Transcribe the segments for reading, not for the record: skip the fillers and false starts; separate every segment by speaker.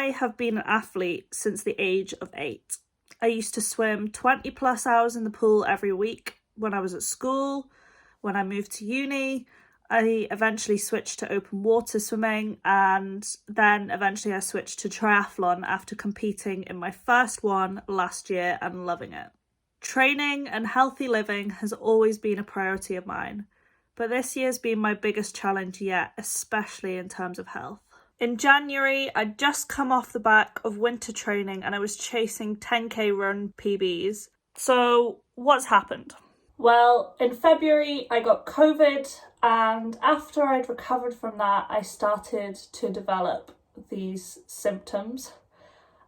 Speaker 1: I have been an athlete since the age of 8. I used to swim 20 plus hours in the pool every week when I was at school. When I moved to uni, I eventually switched to open water swimming, and then eventually I switched to triathlon after competing in my first one last year and loving it. Training and healthy living has always been a priority of mine, but this year's been my biggest challenge yet, especially in terms of health. In January, I'd just come off the back of winter training and I was chasing 10k run PBs. So what's happened? Well, in February, I got COVID, and after I'd recovered from that, I started to develop these symptoms.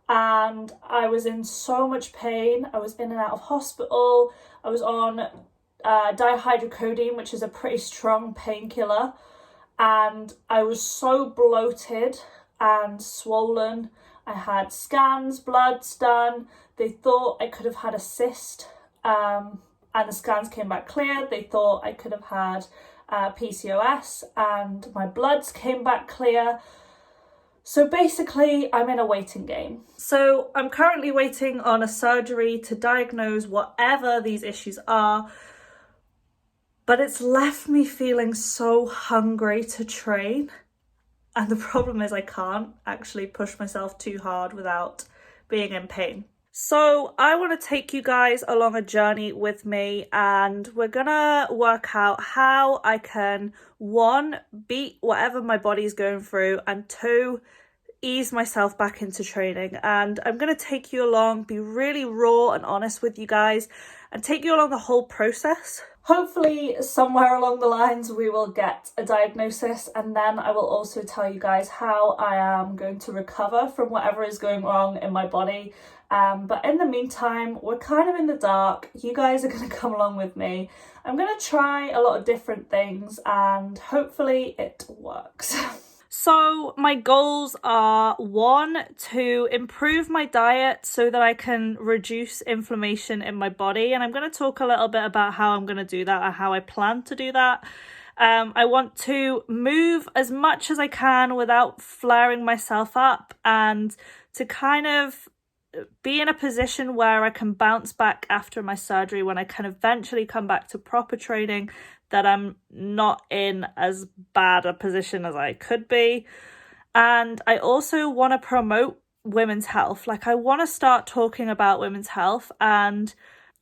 Speaker 1: And I was in so much pain. I was in and out of hospital. I was on dihydrocodeine, which is a pretty strong painkiller. And I was so bloated and swollen. I had scans, bloods done. They thought I could have had a cyst, and the scans came back clear. They thought I could have had PCOS, and my bloods came back clear. So basically, I'm in a waiting game. So I'm currently waiting on a surgery to diagnose whatever these issues are. But it's left me feeling so hungry to train. And the problem is I can't actually push myself too hard without being in pain. So I want to take you guys along a journey with me, and we're gonna work out how I can, 1, beat whatever my body's going through, and 2, ease myself back into training. And I'm going to take you along, be really raw and honest with you guys, and take you along the whole process. Hopefully somewhere along the lines we will get a diagnosis, and then I will also tell you guys how I am going to recover from whatever is going wrong in my body. But in the meantime, we're kind of in the dark. You guys are going to come along with me. I'm going to try a lot of different things and hopefully it works. So my goals are 1, to improve my diet so that I can reduce inflammation in my body. And I'm going to talk a little bit about how I'm going to do that and how I plan to do that. I want to move as much as I can without flaring myself up, and to kind of be in a position where I can bounce back after my surgery when I can eventually come back to proper training, that I'm not in as bad a position as I could be. And I also want to promote women's health. Like, I want to start talking about women's health, and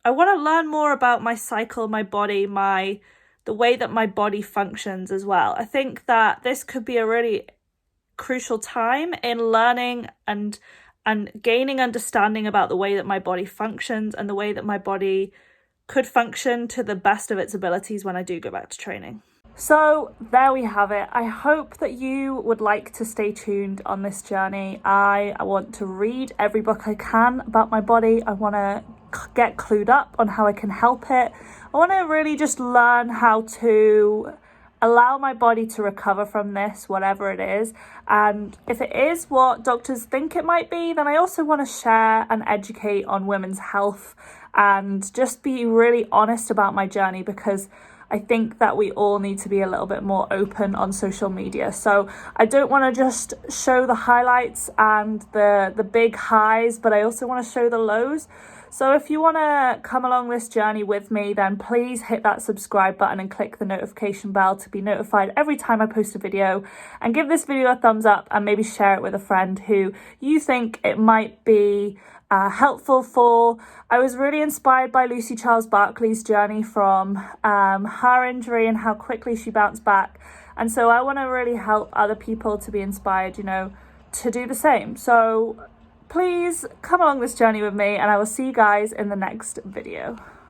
Speaker 1: I want to learn more about my cycle, my body, the way that my body functions as well. I think that this could be a really crucial time in learning and gaining understanding about the way that my body functions and the way that my body could function to the best of its abilities when I do go back to training. So there we have it. I hope that you would like to stay tuned on this journey. I want to read every book I can about my body. I want to get clued up on how I can help it. I want to really just learn how to allow my body to recover from this, whatever it is. And if it is what doctors think it might be, then I also want to share and educate on women's health and just be really honest about my journey, because I think that we all need to be a little bit more open on social media. So I don't want to just show the highlights and the big highs, but I also want to show the lows. So if you want to come along this journey with me, then please hit that subscribe button and click the notification bell to be notified every time I post a video, and give this video a thumbs up and maybe share it with a friend who you think it might be helpful for. I was really inspired by Lucy Charles Barkley's journey from her injury and how quickly she bounced back. And so I want to really help other people to be inspired, to do the same. So please come along this journey with me, and I will see you guys in the next video.